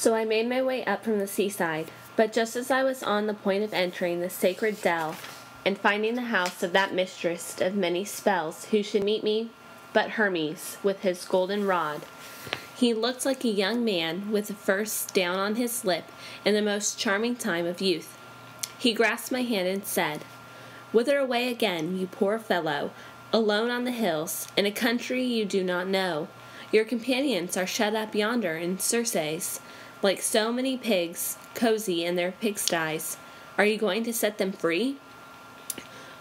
So I made my way up from the seaside, but just as I was on the point of entering the sacred dell and finding the house of that mistress of many spells who should meet me but Hermes with his golden rod, he looked like a young man with the first down on his lip in the most charming time of youth. He grasped my hand and said, "Whither away again, you poor fellow, alone on the hills, in a country you do not know? Your companions are shut up yonder in Circe's, like so many pigs, cozy in their pigsties. Are you going to set them free?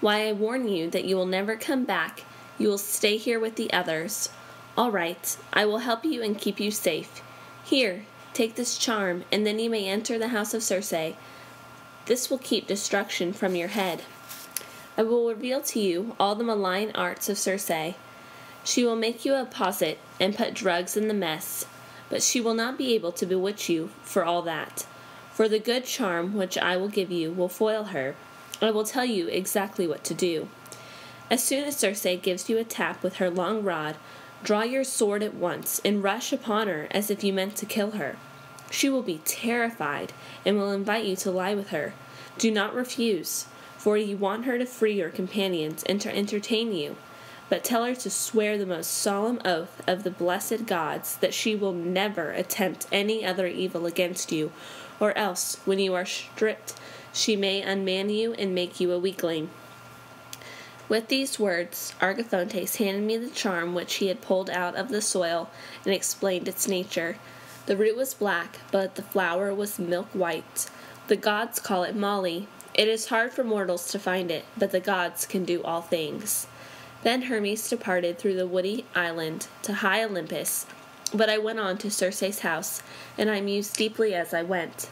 Why, I warn you that you will never come back. You will stay here with the others. All right, I will help you and keep you safe. Here, take this charm, and then you may enter the house of Circe. This will keep destruction from your head. I will reveal to you all the malign arts of Circe. She will make you a posset and put drugs in the mess, but she will not be able to bewitch you for all that. For the good charm which I will give you will foil her. I will tell you exactly what to do. As soon as Circe gives you a tap with her long rod, draw your sword at once and rush upon her as if you meant to kill her. She will be terrified and will invite you to lie with her. Do not refuse, for you want her to free your companions and to entertain you. But tell her to swear the most solemn oath of the blessed gods that she will never attempt any other evil against you, or else, when you are stripped, she may unman you and make you a weakling." With these words, Argithontes handed me the charm which he had pulled out of the soil and explained its nature. The root was black, but the flower was milk white. The gods call it moly. It is hard for mortals to find it, but the gods can do all things. Then Hermes departed through the woody island to high Olympus, but I went on to Circe's house, and I mused deeply as I went.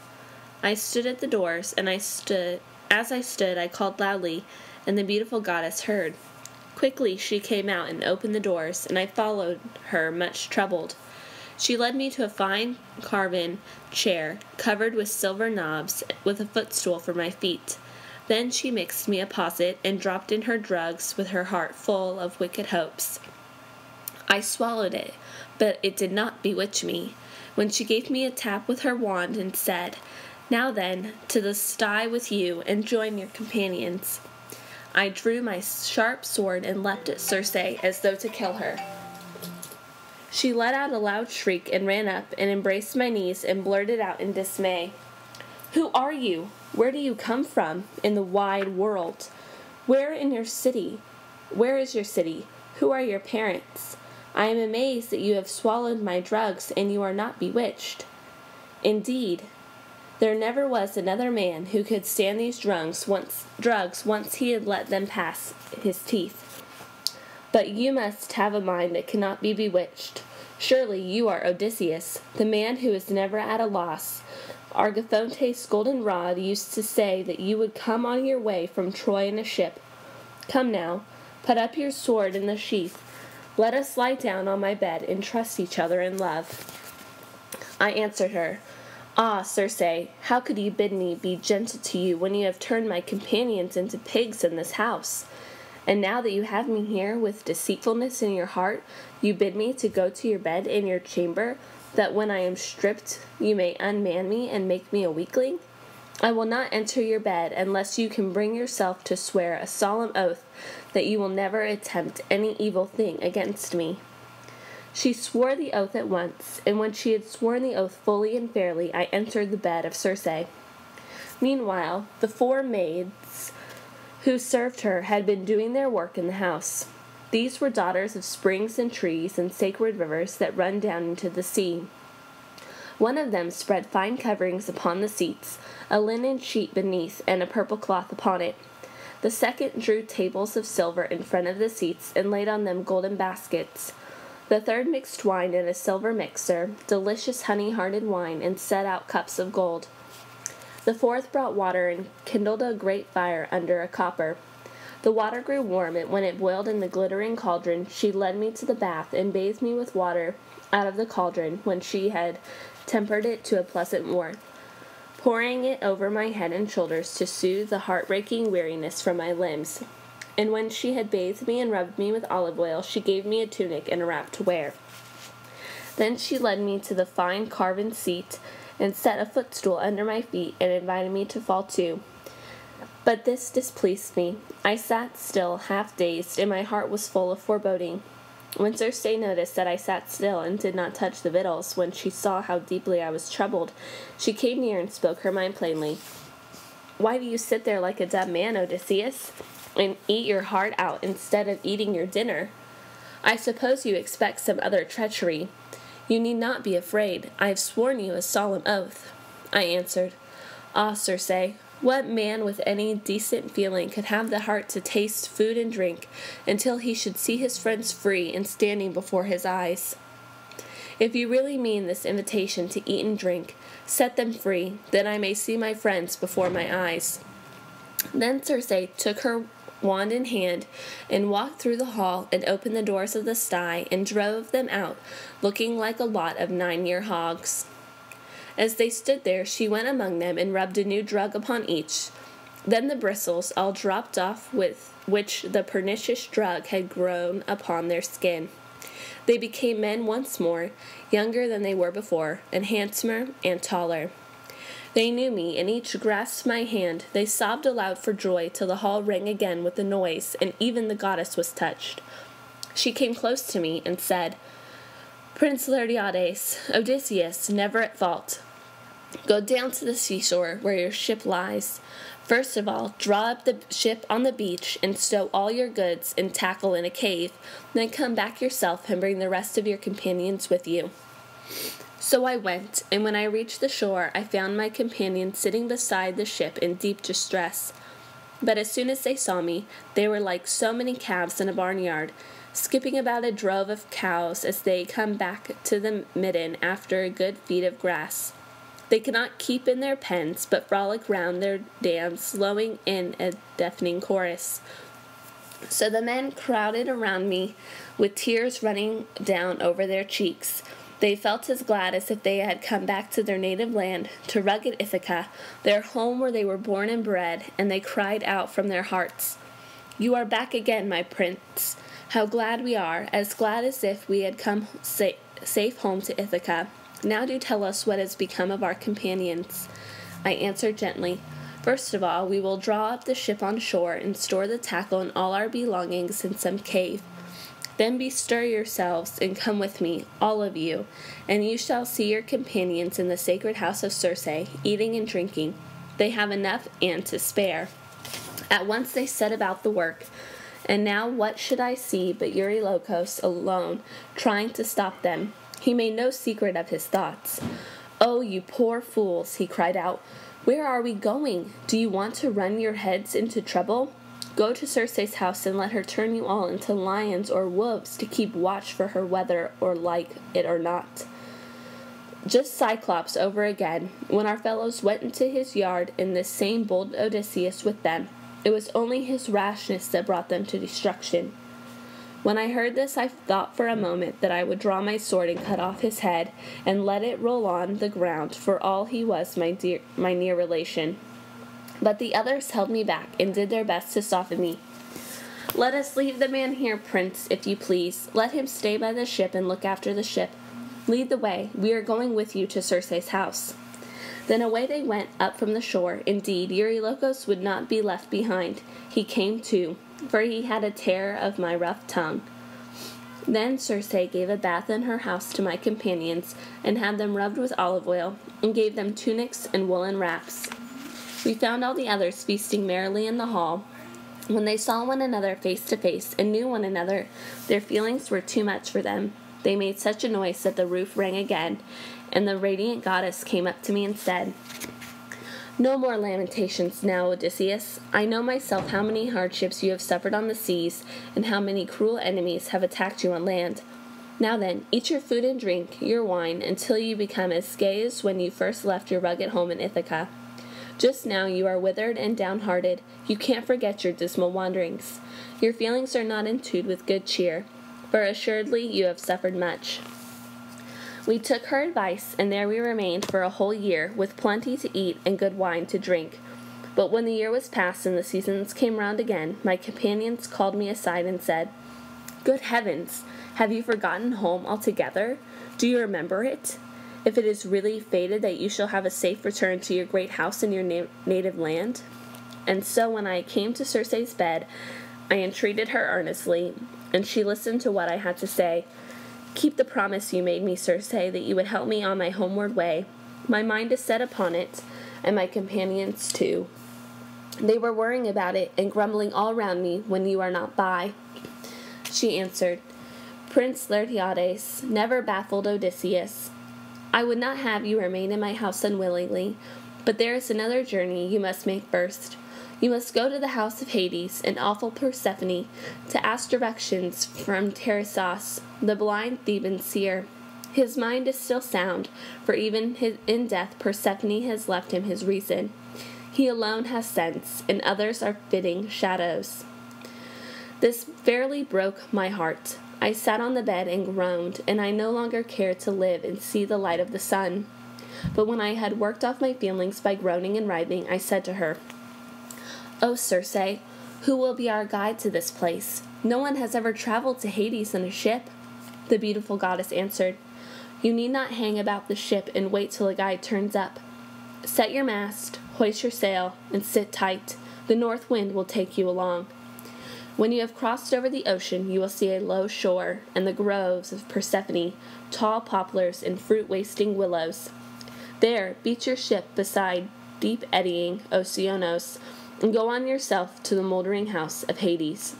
I stood at the doors, and as I stood, I called loudly, and the beautiful goddess heard. Quickly she came out and opened the doors, and I followed her much troubled. She led me to a fine carven chair, covered with silver knobs, with a footstool for my feet. Then she mixed me a posset and dropped in her drugs with her heart full of wicked hopes. I swallowed it, but it did not bewitch me. When she gave me a tap with her wand and said, "Now then, to the sty with you, and join your companions," I drew my sharp sword and leapt at Circe as though to kill her. She let out a loud shriek and ran up and embraced my knees and blurted out in dismay, "Who are you? Where do you come from in the wide world? Where is your city? Who are your parents? I am amazed that you have swallowed my drugs and you are not bewitched. Indeed, there never was another man who could stand these drugs once he had let them pass his teeth. But you must have a mind that cannot be bewitched. Surely you are Odysseus, the man who is never at a loss. Argithontes' golden rod used to say that you would come on your way from Troy in a ship. Come now, put up your sword in the sheath. Let us lie down on my bed and trust each other in love." I answered her, "Ah, Circe, how could you bid me be gentle to you when you have turned my companions into pigs in this house? And now that you have me here with deceitfulness in your heart, you bid me to go to your bed in your chamber, that when I am stripped you may unman me and make me a weakling? I will not enter your bed unless you can bring yourself to swear a solemn oath that you will never attempt any evil thing against me." She swore the oath at once, and when she had sworn the oath fully and fairly, I entered the bed of Circe. Meanwhile, the 4 maids who served her had been doing their work in the house. These were daughters of springs and trees and sacred rivers that run down into the sea. One of them spread fine coverings upon the seats, a linen sheet beneath, and a purple cloth upon it. The second drew tables of silver in front of the seats and laid on them golden baskets. The third mixed wine in a silver mixer, delicious honey-hearted wine, and set out cups of gold. The fourth brought water and kindled a great fire under a copper. The water grew warm, and when it boiled in the glittering cauldron, she led me to the bath and bathed me with water out of the cauldron when she had tempered it to a pleasant warmth, pouring it over my head and shoulders to soothe the heart-breaking weariness from my limbs. And when she had bathed me and rubbed me with olive oil, she gave me a tunic and a wrap to wear. Then she led me to the fine carven seat and set a footstool under my feet and invited me to fall to. But this displeased me. I sat still, half dazed, and my heart was full of foreboding. When Circe noticed that I sat still and did not touch the victuals, when she saw how deeply I was troubled, she came near and spoke her mind plainly. "Why do you sit there like a dumb man, Odysseus, and eat your heart out instead of eating your dinner? I suppose you expect some other treachery. You need not be afraid. I have sworn you a solemn oath." I answered, "Ah, Circe, what man with any decent feeling could have the heart to taste food and drink until he should see his friends free and standing before his eyes? If you really mean this invitation to eat and drink, set them free, that I may see my friends before my eyes." Then Circe took her wand in hand and walked through the hall and opened the doors of the sty and drove them out, looking like a lot of 9-year hogs. As they stood there, she went among them and rubbed a new drug upon each. Then the bristles all dropped off with which the pernicious drug had grown upon their skin. They became men once more, younger than they were before, and handsomer and taller. They knew me, and each grasped my hand. They sobbed aloud for joy till the hall rang again with the noise, and even the goddess was touched. She came close to me and said, "Prince Laertiades, Odysseus, never at fault. Go down to the seashore where your ship lies. First of all, draw up the ship on the beach and stow all your goods and tackle in a cave. Then come back yourself and bring the rest of your companions with you." So I went, and when I reached the shore, I found my companions sitting beside the ship in deep distress. But as soon as they saw me, they were like so many calves in a barnyard, skipping about a drove of cows as they come back to the midden after a good feed of grass. They cannot keep in their pens, but frolic round their dams, lowing in a deafening chorus. So the men crowded around me, with tears running down over their cheeks. They felt as glad as if they had come back to their native land, to rugged Ithaca, their home where they were born and bred, and they cried out from their hearts, "You are back again, my prince. How glad we are, as glad as if we had come safe home to Ithaca. Now do tell us what has become of our companions." I answered gently, "First of all, we will draw up the ship on shore and store the tackle and all our belongings in some cave. Then bestir yourselves and come with me, all of you, and you shall see your companions in the sacred house of Circe, eating and drinking. They have enough and to spare." At once they set about the work. And now what should I see but Eurylochus alone, trying to stop them? He made no secret of his thoughts. "Oh, you poor fools," he cried out. "Where are we going? Do you want to run your heads into trouble? Go to Circe's house and let her turn you all into lions or wolves to keep watch for her whether or like it or not. Just Cyclops over again. When our fellows went into his yard and this same bold Odysseus with them, it was only his rashness that brought them to destruction." When I heard this, I thought for a moment that I would draw my sword and cut off his head and let it roll on the ground, for all he was my near relation. But the others held me back and did their best to soften me. "Let us leave the man here, Prince, if you please. Let him stay by the ship and look after the ship. Lead the way. We are going with you to Circe's house." Then away they went up from the shore. Indeed, Eurylochus would not be left behind. He came too, for he had a terror of my rough tongue. Then Circe gave a bath in her house to my companions, and had them rubbed with olive oil, and gave them tunics and woolen wraps. We found all the others feasting merrily in the hall. When they saw one another face to face, and knew one another, their feelings were too much for them. They made such a noise that the roof rang again, and the radiant goddess came up to me and said, "No more lamentations now, Odysseus. I know myself how many hardships you have suffered on the seas, and how many cruel enemies have attacked you on land. Now then, eat your food and drink your wine until you become as gay as when you first left your rugged home in Ithaca. Just now you are withered and downhearted. You can't forget your dismal wanderings. Your feelings are not endued with good cheer, for assuredly you have suffered much." We took her advice, and there we remained for a whole year, with plenty to eat and good wine to drink. But when the year was past and the seasons came round again, my companions called me aside and said, "Good heavens, have you forgotten home altogether? Do you remember it? If it is really fated that you shall have a safe return to your great house in your native land? And so when I came to Circe's bed, I entreated her earnestly, and she listened to what I had to say. Keep the promise you made me, Circe, that you would help me on my homeward way. My mind is set upon it, and my companions too. They were worrying about it and grumbling all round me when you are not by. She answered, Prince Laertiades never baffled Odysseus. I would not have you remain in my house unwillingly, but there is another journey you must make first. You must go to the house of Hades and awful Persephone to ask directions from Tiresias, the blind Theban seer. His mind is still sound, for even in death Persephone has left him his reason. He alone has sense, and others are fitting shadows. This fairly broke my heart. I sat on the bed and groaned, and I no longer cared to live and see the light of the sun. But when I had worked off my feelings by groaning and writhing, I said to her, O Circe, who will be our guide to this place? No one has ever traveled to Hades in a ship. The beautiful goddess answered, You need not hang about the ship and wait till a guide turns up. Set your mast, hoist your sail, and sit tight. The north wind will take you along. When you have crossed over the ocean, you will see a low shore and the groves of Persephone, tall poplars and fruit-wasting willows. There, beach your ship beside deep eddying Oceanos, and go on yourself to the moldering house of Hades.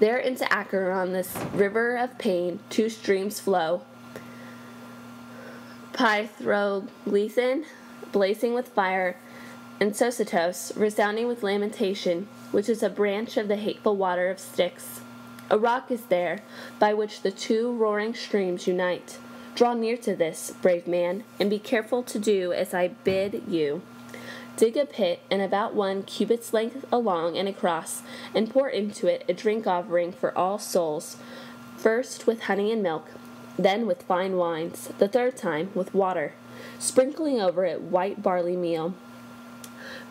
There into Acheron, this river of pain, two streams flow, Pythroglythin, blazing with fire, and Socetos, resounding with lamentation, which is a branch of the hateful water of Styx. A rock is there, by which the two roaring streams unite. Draw near to this, brave man, and be careful to do as I bid you. Dig a pit and about 1 cubit's length along and across, and pour into it a drink offering for all souls, first with honey and milk, then with fine wines, the third time with water, sprinkling over it white barley meal.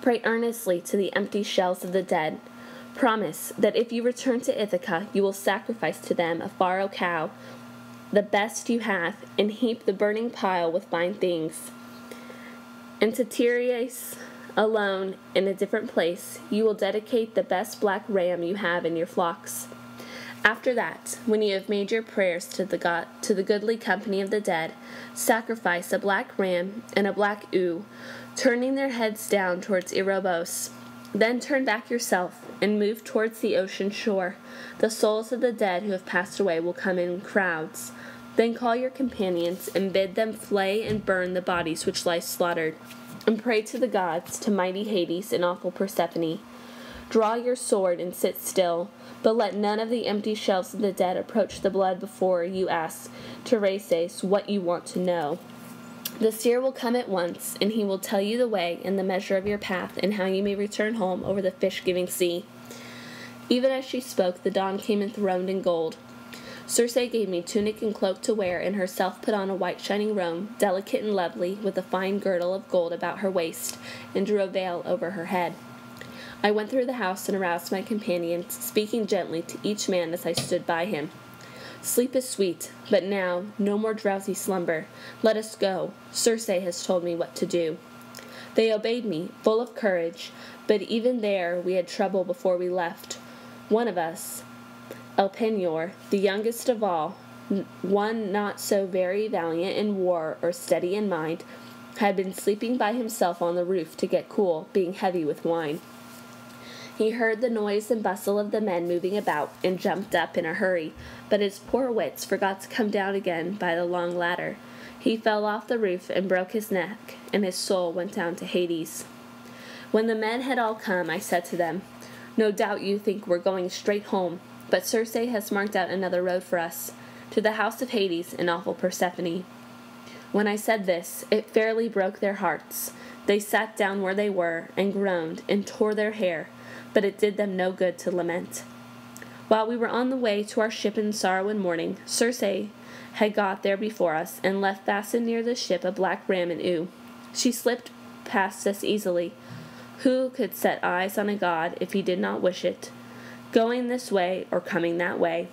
Pray earnestly to the empty shells of the dead. Promise that if you return to Ithaca, you will sacrifice to them a faro cow, the best you have, and heap the burning pile with fine things. And to Tereus, alone, in a different place, you will dedicate the best black ram you have in your flocks. After that, when you have made your prayers to the goodly company of the dead, sacrifice a black ram and a black ewe, turning their heads down towards Erebos. Then turn back yourself and move towards the ocean shore. The souls of the dead who have passed away will come in crowds. Then call your companions and bid them flay and burn the bodies which lie slaughtered, and pray to the gods, to mighty Hades and awful Persephone. Draw your sword and sit still, but let none of the empty shelves of the dead approach the blood before you ask Tiresias what you want to know. The seer will come at once, and he will tell you the way and the measure of your path, and how you may return home over the fish-giving sea. Even as she spoke, the dawn came enthroned in gold. Circe gave me tunic and cloak to wear, and herself put on a white shining robe, delicate and lovely, with a fine girdle of gold about her waist, and drew a veil over her head. I went through the house and aroused my companions, speaking gently to each man as I stood by him. Sleep is sweet, but now no more drowsy slumber. Let us go. Circe has told me what to do. They obeyed me, full of courage, but even there we had trouble before we left. One of us, Elpenor, the youngest of all, one not so very valiant in war or steady in mind, had been sleeping by himself on the roof to get cool, being heavy with wine. He heard the noise and bustle of the men moving about, and jumped up in a hurry, but his poor wits forgot to come down again by the long ladder. He fell off the roof and broke his neck, and his soul went down to Hades. When the men had all come, I said to them, No doubt you think we're going straight home, but Circe has marked out another road for us, to the house of Hades and awful Persephone. When I said this, it fairly broke their hearts. They sat down where they were, and groaned, and tore their hair, but it did them no good to lament. While we were on the way to our ship in sorrow and mourning, Circe had got there before us, and left fastened near the ship a black ram and ewe. She slipped past us easily. Who could set eyes on a god if he did not wish it, going this way or coming that way?